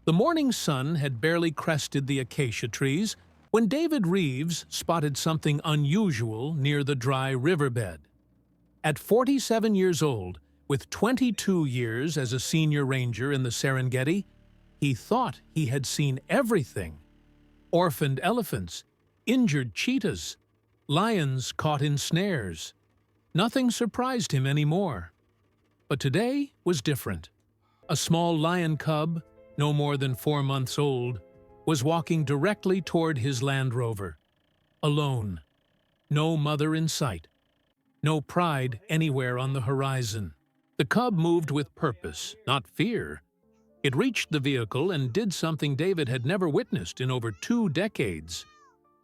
The morning sun had barely crested the acacia trees when David Reeves spotted something unusual near the dry riverbed. At 47 years old, with 22 years as a senior ranger in the Serengeti, he thought he had seen everything. Orphaned elephants, injured cheetahs, lions caught in snares. Nothing surprised him anymore. But today was different. A small lion cub, no more than 4 months old, was walking directly toward his Land Rover. Alone. No mother in sight. No pride anywhere on the horizon. The cub moved with purpose, not fear. It reached the vehicle and did something David had never witnessed in over 2 decades.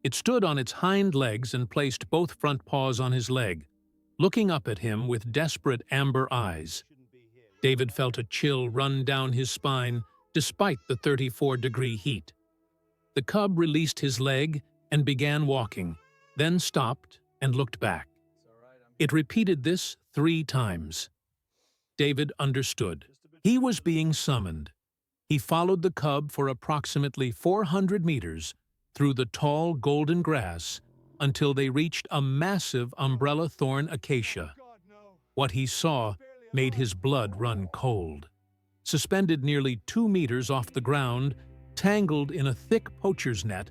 It stood on its hind legs and placed both front paws on his leg, looking up at him with desperate amber eyes. David felt a chill run down his spine despite the 34-degree heat. The cub released his leg and began walking, then stopped and looked back. It repeated this 3 times. David understood. He was being summoned. He followed the cub for approximately 400 meters through the tall golden grass until they reached a massive umbrella thorn acacia. What he saw made his blood run cold. Suspended nearly 2 meters off the ground, tangled in a thick poacher's net,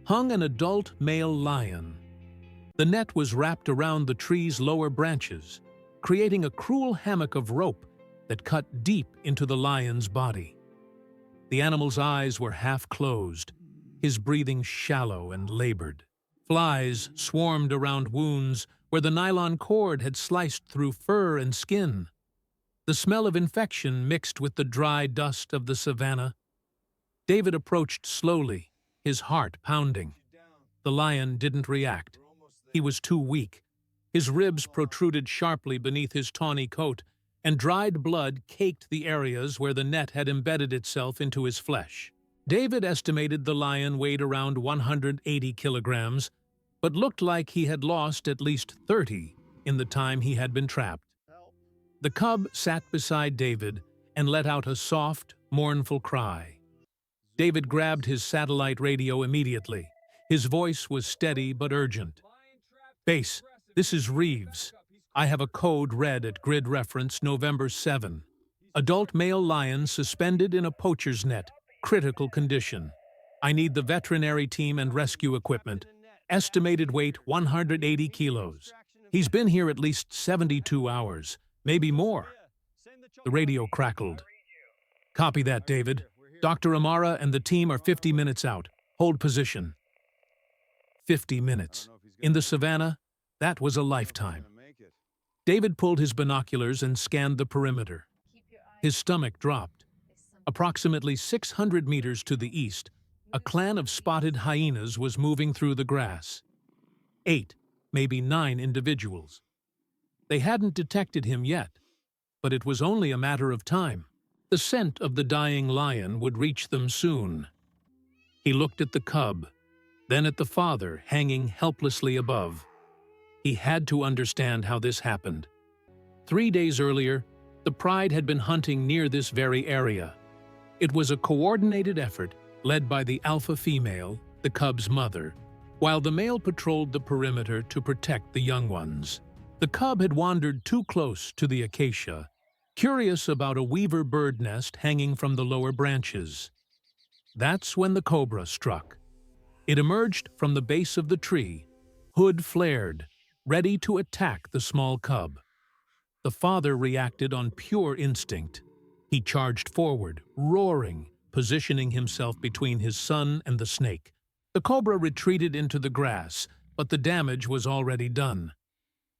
hung an adult male lion. The net was wrapped around the tree's lower branches, creating a cruel hammock of rope that cut deep into the lion's body. The animal's eyes were half closed, his breathing shallow and labored. Flies swarmed around wounds where the nylon cord had sliced through fur and skin. The smell of infection mixed with the dry dust of the savannah. David approached slowly, his heart pounding. The lion didn't react. He was too weak. His ribs protruded sharply beneath his tawny coat, and dried blood caked the areas where the net had embedded itself into his flesh. David estimated the lion weighed around 180 kilograms, but looked like he had lost at least 30 in the time he had been trapped. The cub sat beside David and let out a soft, mournful cry. David grabbed his satellite radio immediately. His voice was steady but urgent. "Base, this is Reeves. I have a code red at grid reference November 7. Adult male lion suspended in a poacher's net, critical condition. I need the veterinary team and rescue equipment. Estimated weight 180 kilos. He's been here at least 72 hours, maybe more." The radio crackled. "Copy that, David. Dr. Amara and the team are 50 minutes out. Hold position." 50 minutes. In the savannah, that was a lifetime. David pulled his binoculars and scanned the perimeter. His stomach dropped. Approximately 600 meters to the east, a clan of spotted hyenas was moving through the grass. 8, maybe 9 individuals. They hadn't detected him yet, but it was only a matter of time. The scent of the dying lion would reach them soon. He looked at the cub, then at the father hanging helplessly above. He had to understand how this happened. 3 days earlier, the pride had been hunting near this very area. It was a coordinated effort led by the alpha female, the cub's mother, while the male patrolled the perimeter to protect the young ones. The cub had wandered too close to the acacia, curious about a weaver bird nest hanging from the lower branches. That's when the cobra struck. It emerged from the base of the tree, hood flared, ready to attack the small cub. The father reacted on pure instinct. He charged forward, roaring, positioning himself between his son and the snake. The cobra retreated into the grass, but the damage was already done.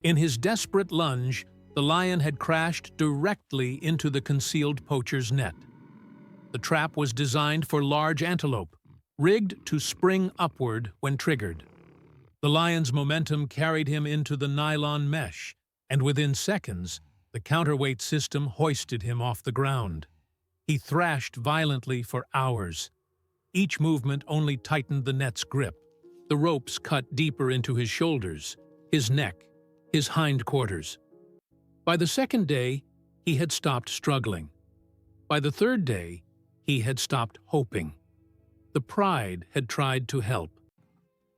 In his desperate lunge, the lion had crashed directly into the concealed poacher's net. The trap was designed for large antelope, rigged to spring upward when triggered. The lion's momentum carried him into the nylon mesh, and within seconds, the counterweight system hoisted him off the ground. He thrashed violently for hours. Each movement only tightened the net's grip. The ropes cut deeper into his shoulders, his neck, his hindquarters. By the second day, he had stopped struggling. By the third day, he had stopped hoping. The pride had tried to help.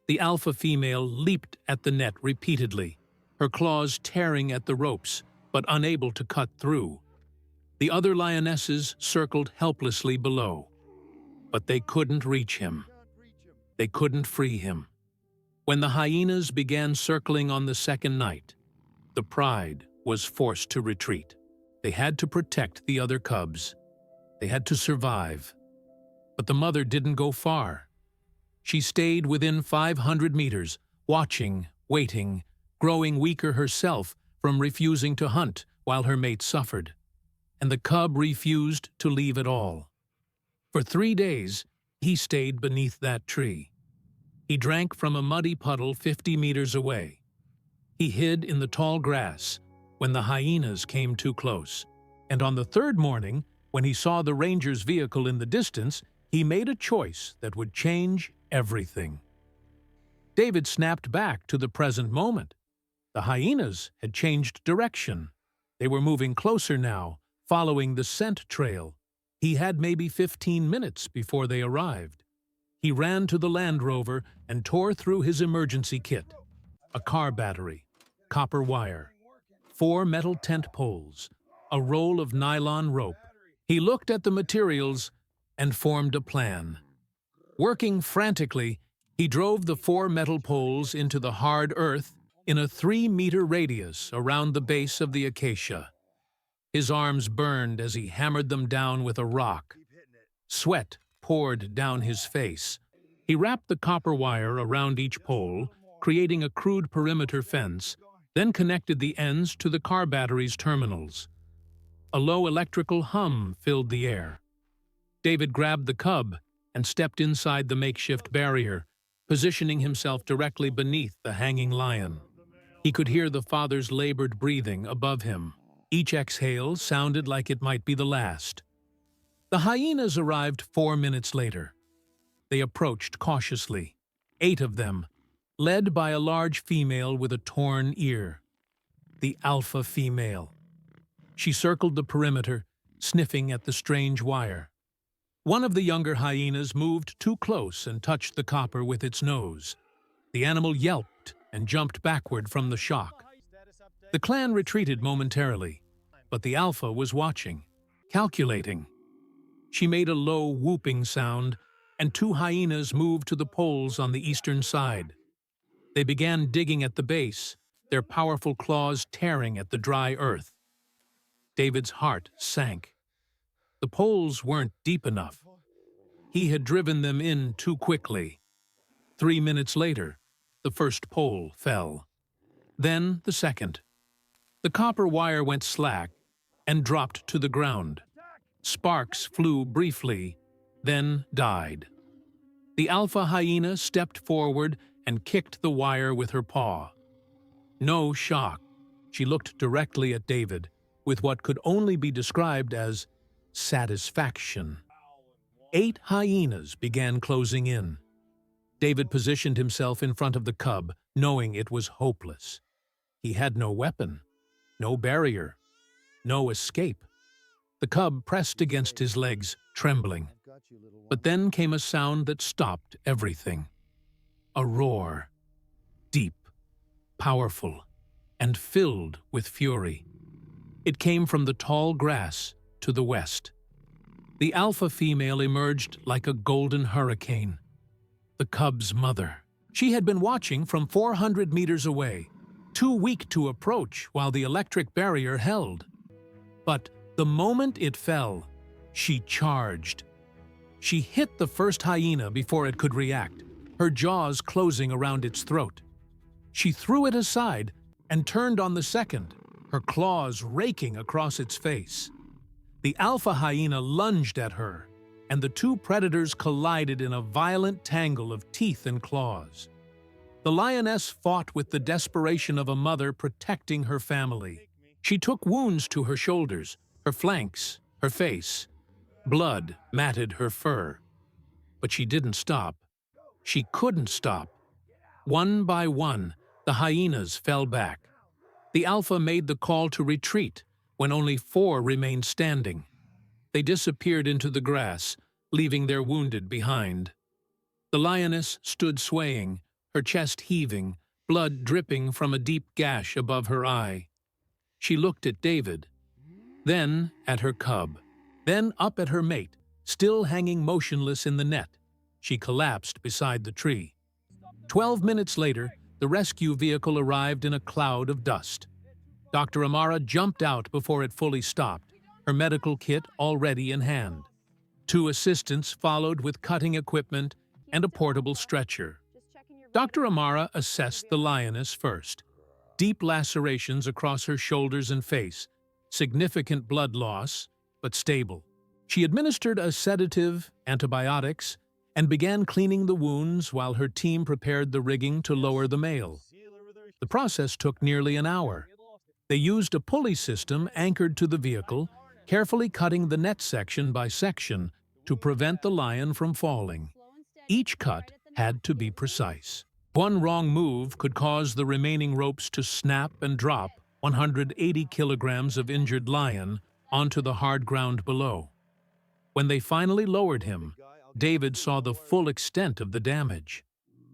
The alpha female leaped at the net repeatedly, her claws tearing at the ropes, but unable to cut through. The other lionesses circled helplessly below, but they couldn't reach him. They couldn't free him. When the hyenas began circling on the second night, the pride was forced to retreat. They had to protect the other cubs. They had to survive. But the mother didn't go far. She stayed within 500 meters, watching, waiting, growing weaker herself from refusing to hunt while her mate suffered. And the cub refused to leave at all. For 3 days, he stayed beneath that tree. He drank from a muddy puddle 50 meters away. He hid in the tall grass when the hyenas came too close. And on the third morning, when he saw the ranger's vehicle in the distance, he made a choice that would change everything. David snapped back to the present moment. The hyenas had changed direction. They were moving closer now, following the scent trail. He had maybe 15 minutes before they arrived. He ran to the Land Rover and tore through his emergency kit. A car battery, copper wire, 4 metal tent poles, a roll of nylon rope. He looked at the materials and formed a plan. Working frantically, he drove the 4 metal poles into the hard earth in a 3-meter radius around the base of the acacia. His arms burned as he hammered them down with a rock. Sweat poured down his face. He wrapped the copper wire around each pole, creating a crude perimeter fence, then connected the ends to the car battery's terminals. A low electrical hum filled the air. David grabbed the cub and stepped inside the makeshift barrier, positioning himself directly beneath the hanging lion. He could hear the father's labored breathing above him. Each exhale sounded like it might be the last. The hyenas arrived 4 minutes later. They approached cautiously, 8 of them, led by a large female with a torn ear. The alpha female. She circled the perimeter, sniffing at the strange wire. One of the younger hyenas moved too close and touched the copper with its nose. The animal yelped and jumped backward from the shock. The clan retreated momentarily, but the alpha was watching, calculating. She made a low whooping sound, and 2 hyenas moved to the poles on the eastern side. They began digging at the base, their powerful claws tearing at the dry earth. David's heart sank. The poles weren't deep enough. He had driven them in too quickly. 3 minutes later, the first pole fell. Then the second. The copper wire went slack and dropped to the ground. Sparks flew briefly, then died. The alpha hyena stepped forward and kicked the wire with her paw. No shock. She looked directly at David with what could only be described as satisfaction. 8 hyenas began closing in. David positioned himself in front of the cub, knowing it was hopeless. He had no weapon, no barrier, no escape. The cub pressed against his legs, trembling. But then came a sound that stopped everything. A roar, deep, powerful, and filled with fury. It came from the tall grass to the west. The alpha female emerged like a golden hurricane. The cub's mother. She had been watching from 400 meters away, too weak to approach while the electric barrier held. But the moment it fell, she charged. She hit the first hyena before it could react, her jaws closing around its throat. She threw it aside and turned on the second, her claws raking across its face. The alpha hyena lunged at her, and the 2 predators collided in a violent tangle of teeth and claws. The lioness fought with the desperation of a mother protecting her family. She took wounds to her shoulders, her flanks, her face. Blood matted her fur. But she didn't stop. She couldn't stop. One by one, the hyenas fell back. The alpha made the call to retreat when only 4 remained standing. They disappeared into the grass, leaving their wounded behind. The lioness stood swaying, her chest heaving, blood dripping from a deep gash above her eye. She looked at David, then at her cub, then up at her mate, still hanging motionless in the net. She collapsed beside the tree. 12 minutes later, the rescue vehicle arrived in a cloud of dust. Dr. Amara jumped out before it fully stopped, her medical kit already in hand. 2 assistants followed with cutting equipment and a portable stretcher. Dr. Amara assessed the lioness first. Deep lacerations across her shoulders and face, significant blood loss, but stable. She administered a sedative, antibiotics, and began cleaning the wounds while her team prepared the rigging to lower the male. The process took nearly an hour. They used a pulley system anchored to the vehicle, carefully cutting the net section by section to prevent the lion from falling. Each cut had to be precise. One wrong move could cause the remaining ropes to snap and drop 180 kilograms of injured lion onto the hard ground below. When they finally lowered him, David saw the full extent of the damage.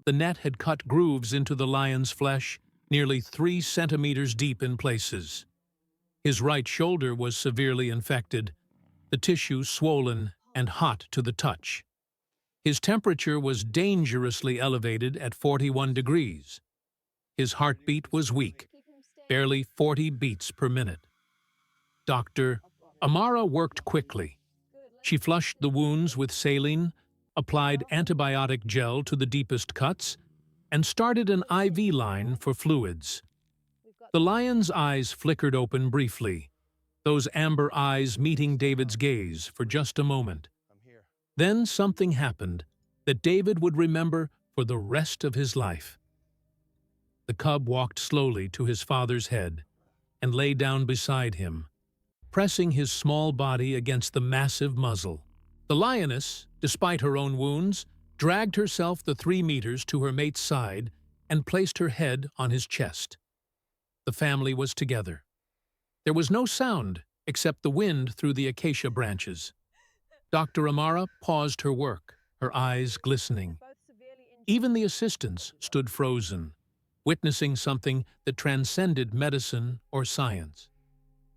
The net had cut grooves into the lion's flesh, nearly 3 centimeters deep in places. His right shoulder was severely infected, the tissue swollen and hot to the touch. His temperature was dangerously elevated at 41 degrees. His heartbeat was weak, barely 40 beats per minute. Dr. Amara worked quickly. She flushed the wounds with saline, applied antibiotic gel to the deepest cuts, and started an IV line for fluids. The lion's eyes flickered open briefly, those amber eyes meeting David's gaze for just a moment. Then something happened that David would remember for the rest of his life. The cub walked slowly to his father's head and lay down beside him, pressing his small body against the massive muzzle. The lioness, despite her own wounds, dragged herself the 3 meters to her mate's side and placed her head on his chest. The family was together. There was no sound except the wind through the acacia branches. Dr. Amara paused her work, her eyes glistening. Even the assistants stood frozen, witnessing something that transcended medicine or science.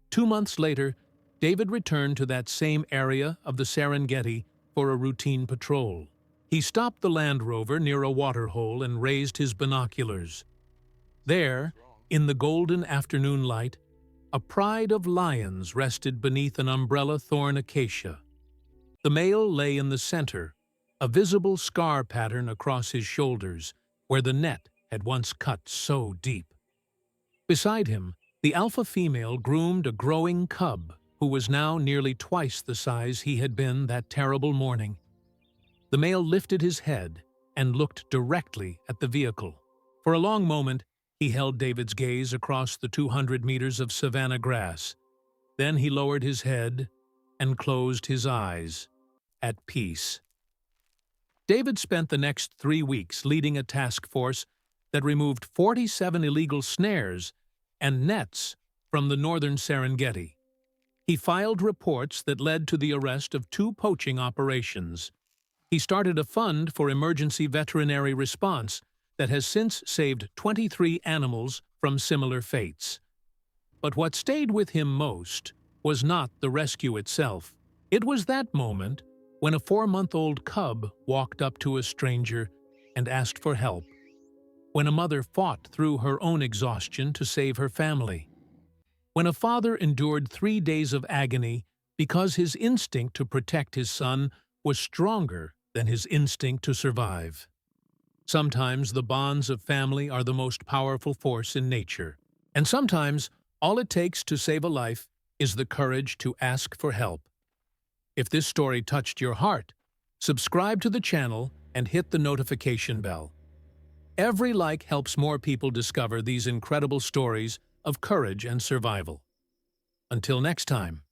2 months later, David returned to that same area of the Serengeti for a routine patrol. He stopped the Land Rover near a waterhole and raised his binoculars. There, in the golden afternoon light, a pride of lions rested beneath an umbrella thorn acacia. The male lay in the center, a visible scar pattern across his shoulders, where the net had once cut so deep. Beside him, the alpha female groomed a growing cub who was now nearly twice the size he had been that terrible morning. The male lifted his head and looked directly at the vehicle. For a long moment, he held David's gaze across the 200 meters of savanna grass. Then he lowered his head and closed his eyes, at peace. David spent the next 3 weeks leading a task force that removed 47 illegal snares and nets from the northern Serengeti. He filed reports that led to the arrest of 2 poaching operations. He started a fund for emergency veterinary response that has since saved 23 animals from similar fates. But what stayed with him most was not the rescue itself. It was that moment when a 4-month-old cub walked up to a stranger and asked for help, when a mother fought through her own exhaustion to save her family, when a father endured 3 days of agony because his instinct to protect his son was stronger than his instinct to survive. Sometimes the bonds of family are the most powerful force in nature, and sometimes all it takes to save a life is the courage to ask for help. If this story touched your heart, subscribe to the channel and hit the notification bell. Every like helps more people discover these incredible stories of courage and survival. Until next time.